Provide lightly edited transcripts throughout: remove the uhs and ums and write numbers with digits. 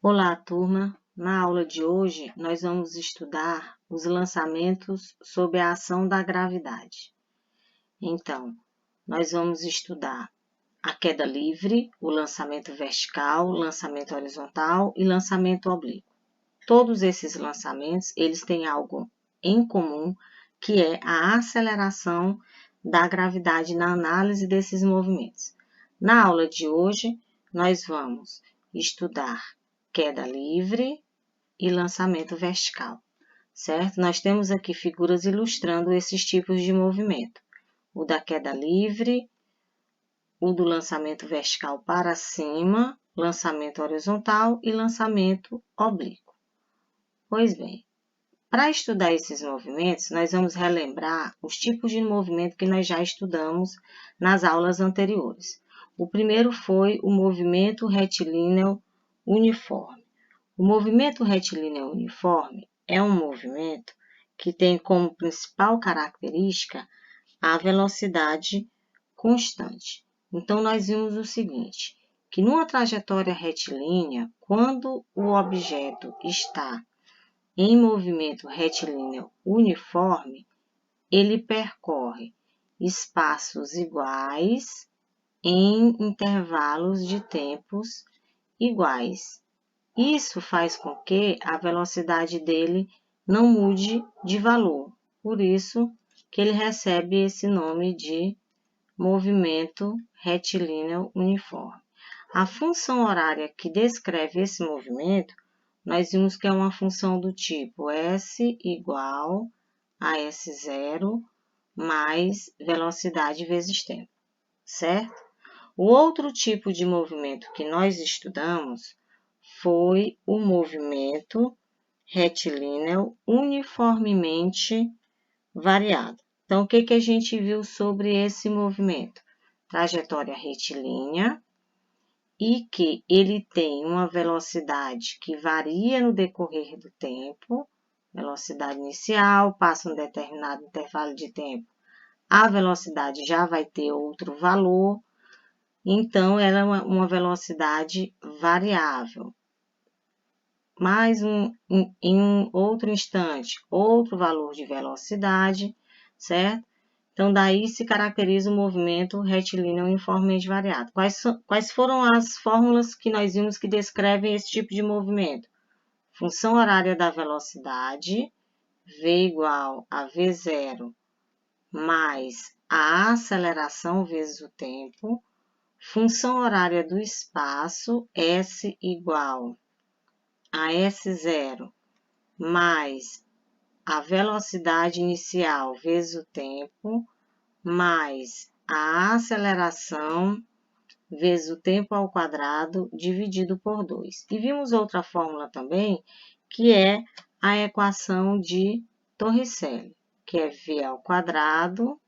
Olá, turma! Na aula de hoje, nós vamos estudar os lançamentos sob a ação da gravidade. Então, nós vamos estudar a queda livre, o lançamento vertical, lançamento horizontal e lançamento oblíquo. Todos esses lançamentos, eles têm algo em comum, que é a aceleração da gravidade na análise desses movimentos. Na aula de hoje, nós vamos estudar queda livre e lançamento vertical, certo? Nós temos aqui figuras ilustrando esses tipos de movimento. O da queda livre, o do lançamento vertical para cima, lançamento horizontal e lançamento oblíquo. Pois bem, para estudar esses movimentos, nós vamos relembrar os tipos de movimento que nós já estudamos nas aulas anteriores. O primeiro foi o movimento retilíneo uniforme. O movimento retilíneo uniforme é um movimento que tem como principal característica a velocidade constante. Então, nós vimos o seguinte, que numa trajetória retilínea, quando o objeto está em movimento retilíneo uniforme, ele percorre espaços iguais em intervalos de tempos iguais. Isso faz com que a velocidade dele não mude de valor. Por isso que ele recebe esse nome de movimento retilíneo uniforme. A função horária que descreve esse movimento, nós vimos que é uma função do tipo S igual a S0 mais velocidade vezes tempo, certo? O outro tipo de movimento que nós estudamos foi o movimento retilíneo uniformemente variado. Então, o que a gente viu sobre esse movimento? Trajetória retilínea e que ele tem uma velocidade que varia no decorrer do tempo, velocidade inicial, passa um determinado intervalo de tempo, a velocidade já vai ter outro valor, então ela é uma velocidade variável. Em um outro instante, outro valor de velocidade, certo? Então, daí se caracteriza o movimento retilíneo uniformemente variado. Quais foram as fórmulas que nós vimos que descrevem esse tipo de movimento? Função horária da velocidade, V igual a V0 mais a aceleração vezes o tempo. Função horária do espaço, S igual a S0 mais a velocidade inicial vezes o tempo, mais a aceleração vezes o tempo ao quadrado dividido por 2. E vimos outra fórmula também, que é a equação de Torricelli, que é V ao quadrado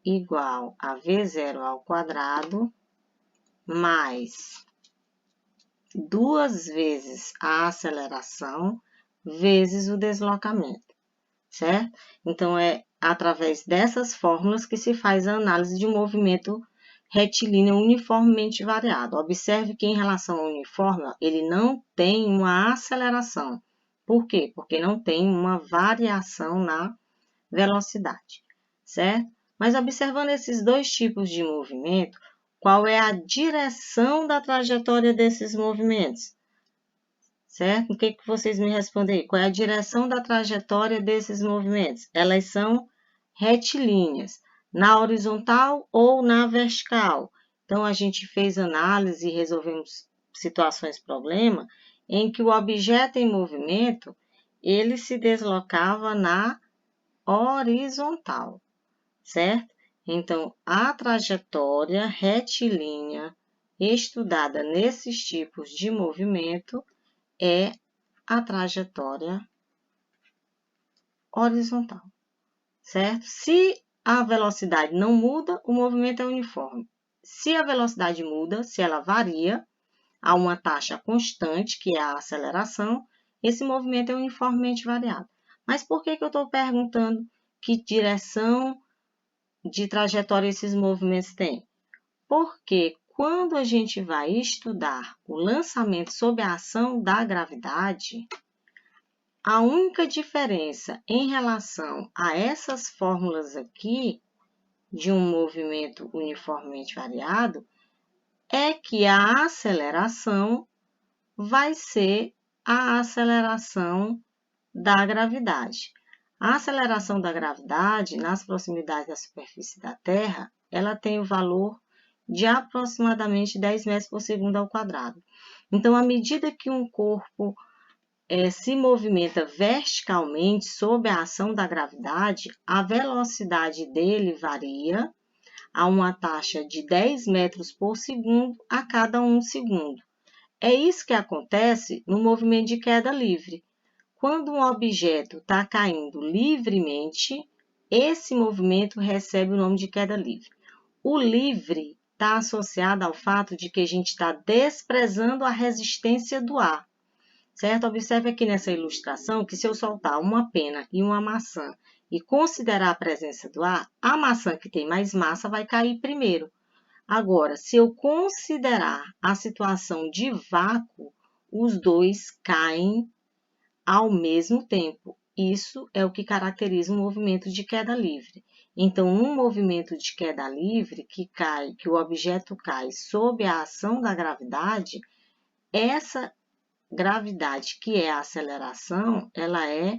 igual a V0 ao quadrado mais 2 vezes a aceleração vezes o deslocamento, certo? Então, é através dessas fórmulas que se faz a análise de um movimento retilíneo uniformemente variado. Observe que em relação ao uniforme, ele não tem uma aceleração. Por quê? Porque não tem uma variação na velocidade, certo? Mas observando esses dois tipos de movimento, qual é a direção da trajetória desses movimentos? Certo? O que vocês me respondem aí? Qual é a direção da trajetória desses movimentos? Elas são retilíneas, na horizontal ou na vertical. Então, a gente fez análise e resolvemos situações problema em que o objeto em movimento, ele se deslocava na horizontal, certo? Então, a trajetória retilínea estudada nesses tipos de movimento é a trajetória horizontal, certo? Se a velocidade não muda, o movimento é uniforme. Se a velocidade muda, se ela varia a uma taxa constante, que é a aceleração, esse movimento é uniformemente variado. Mas por que eu estou perguntando que direção de trajetória esses movimentos têm? Porque quando a gente vai estudar o lançamento sob a ação da gravidade, a única diferença em relação a essas fórmulas aqui, de um movimento uniformemente variado, é que a aceleração vai ser a aceleração da gravidade. A aceleração da gravidade nas proximidades da superfície da Terra, ela tem o valor de aproximadamente 10 metros por segundo ao quadrado. Então, à medida que um corpo se movimenta verticalmente sob a ação da gravidade, a velocidade dele varia a uma taxa de 10 metros por segundo a cada 1 segundo. É isso que acontece no movimento de queda livre. Quando um objeto está caindo livremente, esse movimento recebe o nome de queda livre. O livre está associado ao fato de que a gente está desprezando a resistência do ar, certo? Observe aqui nessa ilustração que se eu soltar uma pena e uma maçã e considerar a presença do ar, a maçã que tem mais massa vai cair primeiro. Agora, se eu considerar a situação de vácuo, os dois caem ao mesmo tempo. Isso é o que caracteriza um movimento de queda livre. Então, num movimento de queda livre, que o objeto cai sob a ação da gravidade, essa gravidade, que é a aceleração, ela é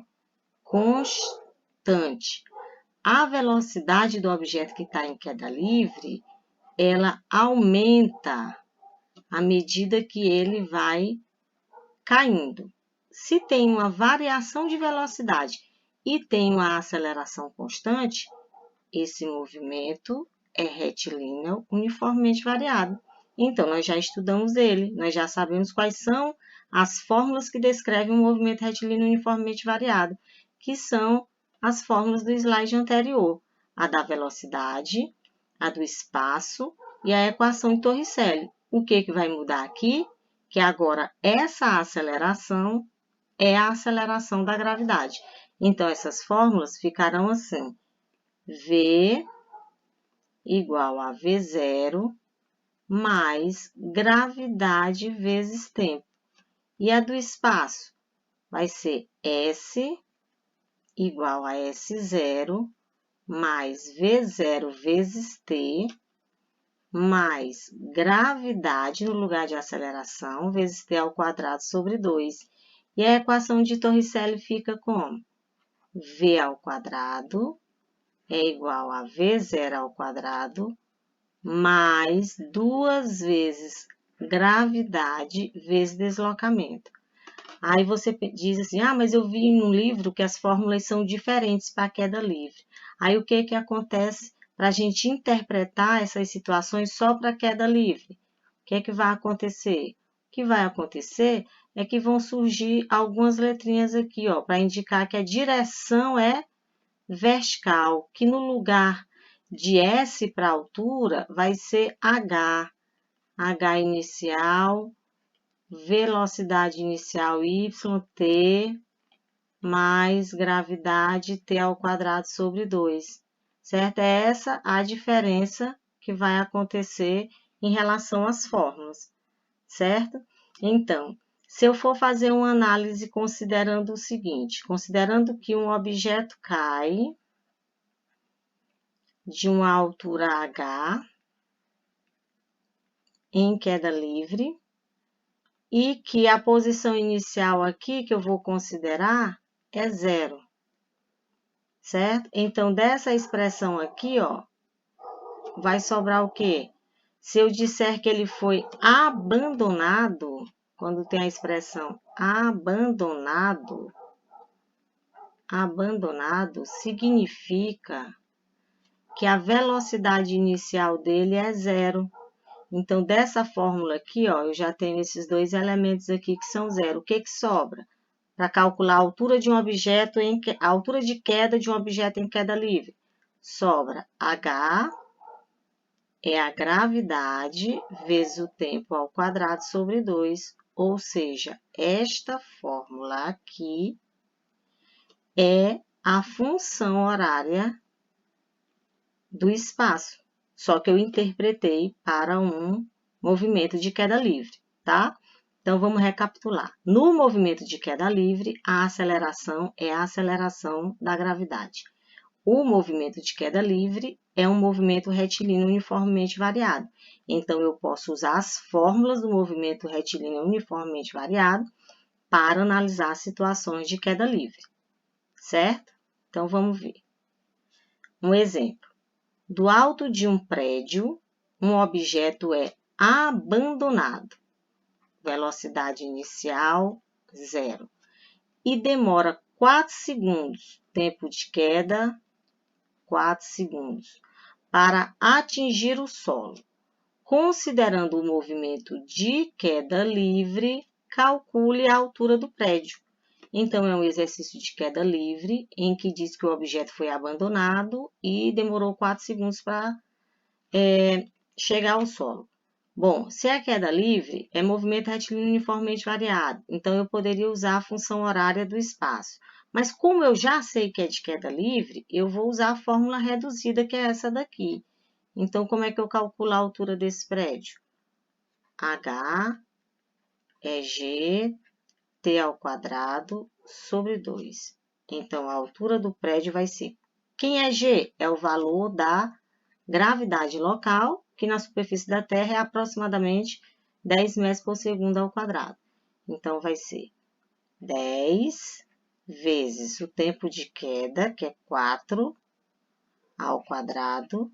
constante. A velocidade do objeto que está em queda livre, ela aumenta à medida que ele vai caindo. Se tem uma variação de velocidade e tem uma aceleração constante, esse movimento é retilíneo uniformemente variado. Então, nós já estudamos ele, nós já sabemos quais são as fórmulas que descrevem um movimento retilíneo uniformemente variado, que são as fórmulas do slide anterior, a da velocidade, a do espaço e a equação de Torricelli. O que vai mudar aqui? Que agora essa aceleração é a aceleração da gravidade. Então, essas fórmulas ficarão assim: V igual a V0 mais gravidade vezes tempo. E a do espaço vai ser S igual a S0 mais V0 vezes T mais gravidade no lugar de aceleração vezes T ao quadrado sobre 2. E a equação de Torricelli fica como? V ao quadrado é igual a V0 ao quadrado mais 2 vezes gravidade vezes deslocamento. Aí você diz assim, mas eu vi no livro que as fórmulas são diferentes para a queda livre. Aí o que acontece para a gente interpretar essas situações só para a queda livre? O que vai acontecer? O que vai acontecer é que vão surgir algumas letrinhas aqui, para indicar que a direção é vertical, que no lugar de S para altura vai ser H. H inicial, velocidade inicial YT, mais gravidade T ao quadrado sobre 2, certo? É essa a diferença que vai acontecer em relação às fórmulas, certo? Então, se eu for fazer uma análise considerando o seguinte, considerando que um objeto cai de uma altura H em queda livre e que a posição inicial aqui que eu vou considerar é 0, certo? Então, dessa expressão aqui, vai sobrar o quê? Se eu disser que ele foi abandonado, quando tem a expressão abandonado, significa que a velocidade inicial dele é 0. Então, dessa fórmula aqui, eu já tenho esses dois elementos aqui que são 0. O que sobra? Para calcular a altura de um objeto, a altura de queda de um objeto em queda livre. Sobra H é a gravidade vezes o tempo ao quadrado sobre 2. Ou seja, esta fórmula aqui é a função horária do espaço. Só que eu interpretei para um movimento de queda livre, tá? Então, vamos recapitular. No movimento de queda livre, a aceleração é a aceleração da gravidade. O movimento de queda livre é um movimento retilíneo uniformemente variado. Então, eu posso usar as fórmulas do movimento retilíneo uniformemente variado para analisar situações de queda livre, certo? Então, vamos ver. Um exemplo. Do alto de um prédio, um objeto é abandonado. Velocidade inicial, 0. E demora 4 segundos, tempo de queda, 4 segundos, para atingir o solo. Considerando o movimento de queda livre, calcule a altura do prédio. Então, é um exercício de queda livre, em que diz que o objeto foi abandonado e demorou 4 segundos para chegar ao solo. Bom, se é queda livre, é movimento retilíneo uniformemente variado, então eu poderia usar a função horária do espaço. Mas como eu já sei que é de queda livre, eu vou usar a fórmula reduzida, que é essa daqui. Então, como é que eu calculo a altura desse prédio? H é G T ao quadrado sobre 2. Então, a altura do prédio vai ser... Quem é G? É o valor da gravidade local, que na superfície da Terra é aproximadamente 10 metros por segundo ao quadrado. Então, vai ser 10 vezes o tempo de queda, que é 4 ao quadrado,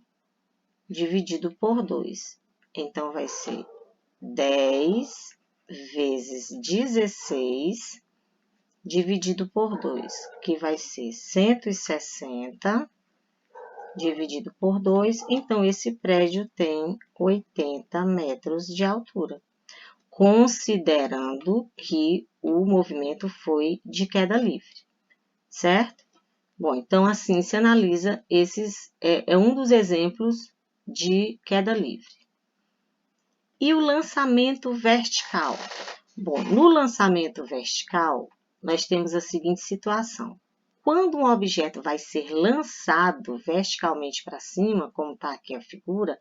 dividido por 2. Então, vai ser 10 vezes 16 dividido por 2, que vai ser 160 dividido por 2. Então, esse prédio tem 80 metros de altura, considerando que o movimento foi de queda livre, certo? Bom, então, assim se analisa esses, é um dos exemplos de queda livre. E o lançamento vertical? Bom, no lançamento vertical, nós temos a seguinte situação. Quando um objeto vai ser lançado verticalmente para cima, como está aqui a figura,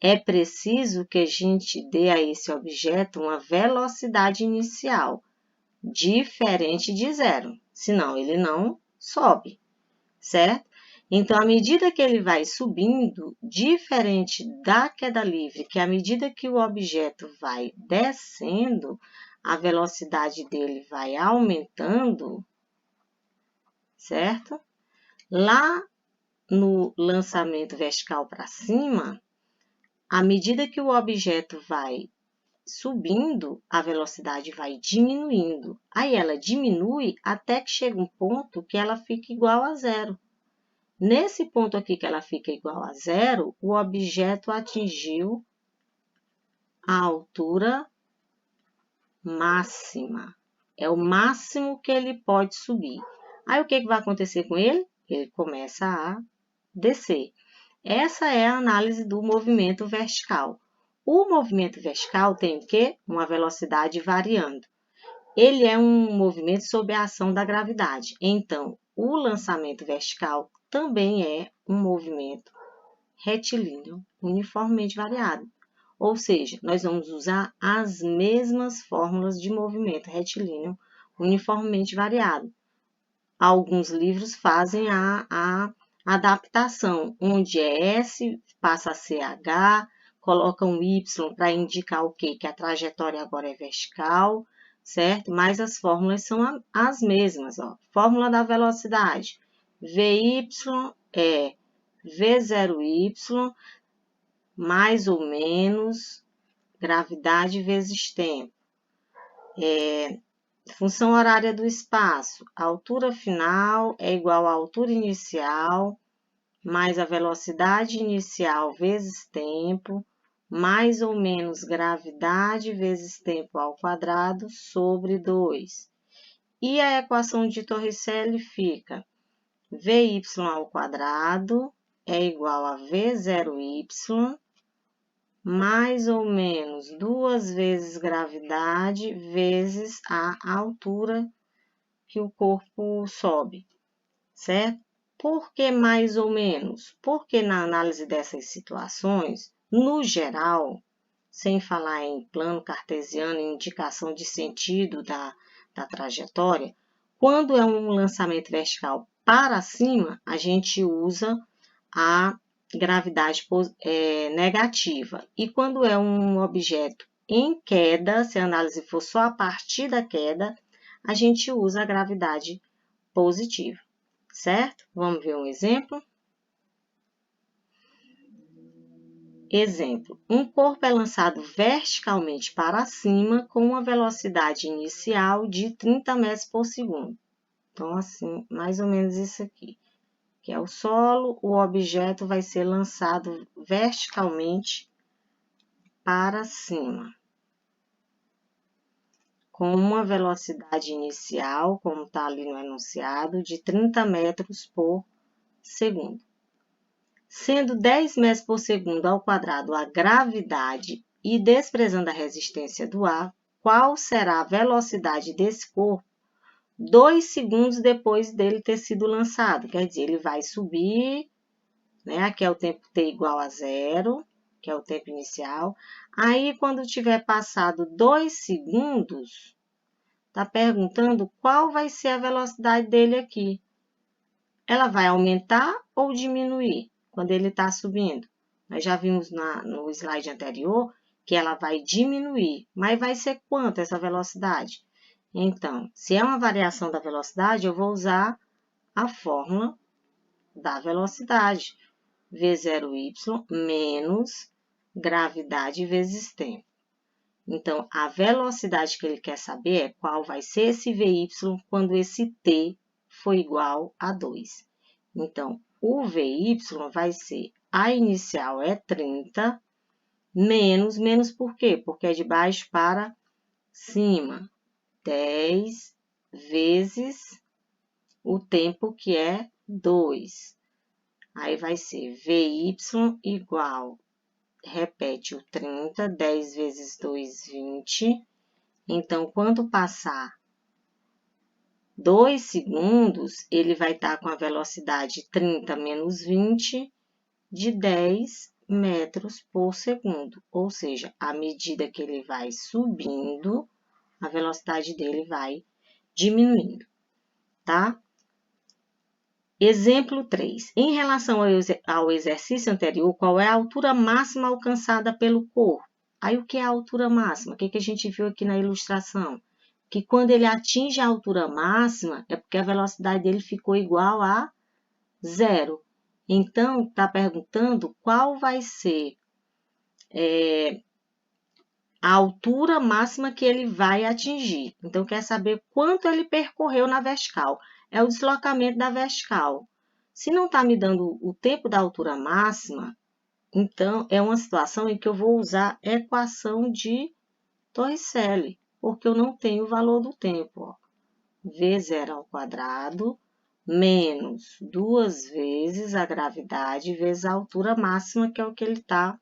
é preciso que a gente dê a esse objeto uma velocidade inicial diferente de 0, senão ele não sobe, certo? Então, à medida que ele vai subindo, diferente da queda livre, que à medida que o objeto vai descendo, a velocidade dele vai aumentando, certo? Lá no lançamento vertical para cima, à medida que o objeto vai subindo, a velocidade vai diminuindo. Aí ela diminui até que chega um ponto que ela fica igual a 0. Nesse ponto aqui que ela fica igual a 0, o objeto atingiu a altura máxima. É o máximo que ele pode subir. Aí o que vai acontecer com ele? Ele começa a descer. Essa é a análise do movimento vertical. O movimento vertical tem o quê? Uma velocidade variando. Ele é um movimento sob a ação da gravidade. Então, o lançamento vertical também é um movimento retilíneo uniformemente variado. Ou seja, nós vamos usar as mesmas fórmulas de movimento retilíneo uniformemente variado. Alguns livros fazem a adaptação, onde é S passa a ser H, colocam Y para indicar o quê? Que a trajetória agora é vertical, certo? Mas as fórmulas são as mesmas, ó. Fórmula da velocidade, VY é V0Y mais ou menos gravidade vezes tempo. Função horária do espaço, a altura final é igual à altura inicial, mais a velocidade inicial vezes tempo, mais ou menos gravidade vezes tempo ao quadrado sobre 2. E a equação de Torricelli fica Vy ao quadrado é igual a V0y, mais ou menos 2 vezes gravidade vezes a altura que o corpo sobe, certo? Por que mais ou menos? Porque na análise dessas situações, no geral, sem falar em plano cartesiano, indicação de sentido da trajetória, quando é um lançamento vertical para cima, a gente usa a gravidade negativa. E quando é um objeto em queda, se a análise for só a partir da queda, a gente usa a gravidade positiva, certo? Vamos ver um exemplo? Exemplo, um corpo é lançado verticalmente para cima com uma velocidade inicial de 30 metros por segundo. Então, assim, mais ou menos isso aqui, que é o solo, o objeto vai ser lançado verticalmente para cima, com uma velocidade inicial, como está ali no enunciado, de 30 metros por segundo. Sendo 10 metros por segundo ao quadrado a gravidade e desprezando a resistência do ar, qual será a velocidade desse corpo 2 segundos depois dele ter sido lançado? Quer dizer, ele vai subir, né? Aqui é o tempo t igual a 0, que é o tempo inicial. Aí, quando tiver passado 2 segundos, está perguntando qual vai ser a velocidade dele aqui. Ela vai aumentar ou diminuir quando ele está subindo? Nós já vimos no slide anterior que ela vai diminuir, mas vai ser quanto essa velocidade? Então, se é uma variação da velocidade, eu vou usar a fórmula da velocidade. V0y menos gravidade vezes tempo. Então, a velocidade que ele quer saber é qual vai ser esse Vy quando esse t for igual a 2. Então, o Vy vai ser, a inicial é 30, menos por quê? Porque é de baixo para cima. 10 vezes o tempo que é 2. Aí vai ser Vy igual, repete o 30, 10 vezes 2, 20. Então, quando passar 2 segundos, ele vai estar com a velocidade 30 menos 20 de 10 metros por segundo. Ou seja, à medida que ele vai subindo, a velocidade dele vai diminuindo, tá? Exemplo 3. Em relação ao exercício anterior, qual é a altura máxima alcançada pelo corpo? Aí, o que é a altura máxima? O que a gente viu aqui na ilustração? Que quando ele atinge a altura máxima, é porque a velocidade dele ficou igual a 0. Então, está perguntando qual vai ser a altura máxima que ele vai atingir. Então, quer saber quanto ele percorreu na vertical. É o deslocamento da vertical. Se não está me dando o tempo da altura máxima, então é uma situação em que eu vou usar a equação de Torricelli, porque eu não tenho o valor do tempo. Ó. V0 ao quadrado menos 2 vezes a gravidade vezes a altura máxima, que é o que ele está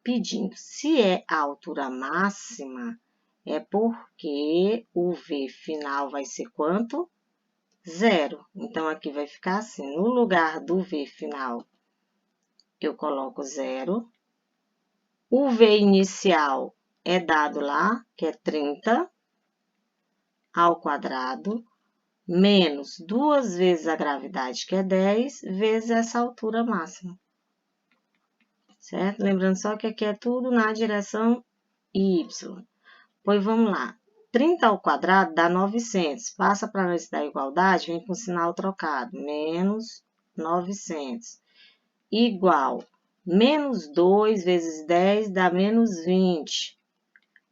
pedindo. Se é a altura máxima, é porque o V final vai ser quanto? 0. Então, aqui vai ficar assim, no lugar do V final, eu coloco 0. O V inicial é dado lá, que é 30 ao quadrado, menos 2 vezes a gravidade, que é 10, vezes essa altura máxima. Certo? Lembrando só que aqui é tudo na direção y. Pois vamos lá. 30 ao quadrado dá 900. Passa para nós da igualdade, vem com sinal trocado. Menos 900. Igual. Menos 2 vezes 10 dá menos 20.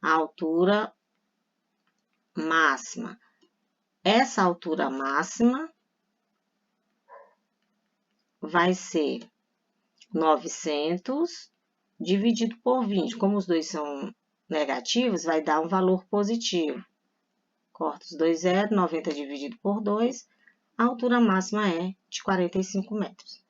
A altura máxima. Essa altura máxima vai ser 900 dividido por 20. Como os dois são negativos, vai dar um valor positivo. Corta os dois zeros, 90 dividido por 2, a altura máxima é de 45 metros,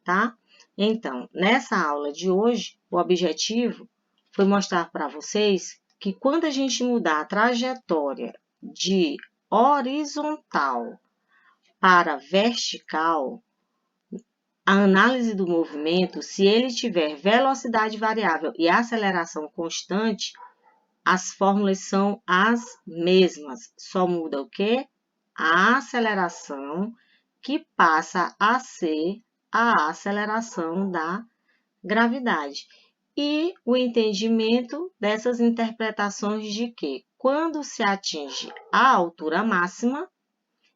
tá? Então, nessa aula de hoje, o objetivo foi mostrar para vocês que quando a gente mudar a trajetória de horizontal para vertical, a análise do movimento, se ele tiver velocidade variável e aceleração constante, as fórmulas são as mesmas. Só muda o quê? A aceleração, que passa a ser a aceleração da gravidade. E o entendimento dessas interpretações de que, quando se atinge a altura máxima,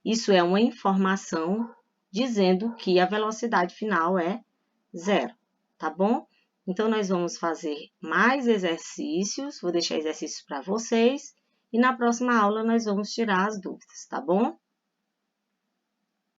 isso é uma informação dizendo que a velocidade final é zero, tá bom? Então, nós vamos fazer mais exercícios, vou deixar exercícios para vocês, e na próxima aula nós vamos tirar as dúvidas, tá bom?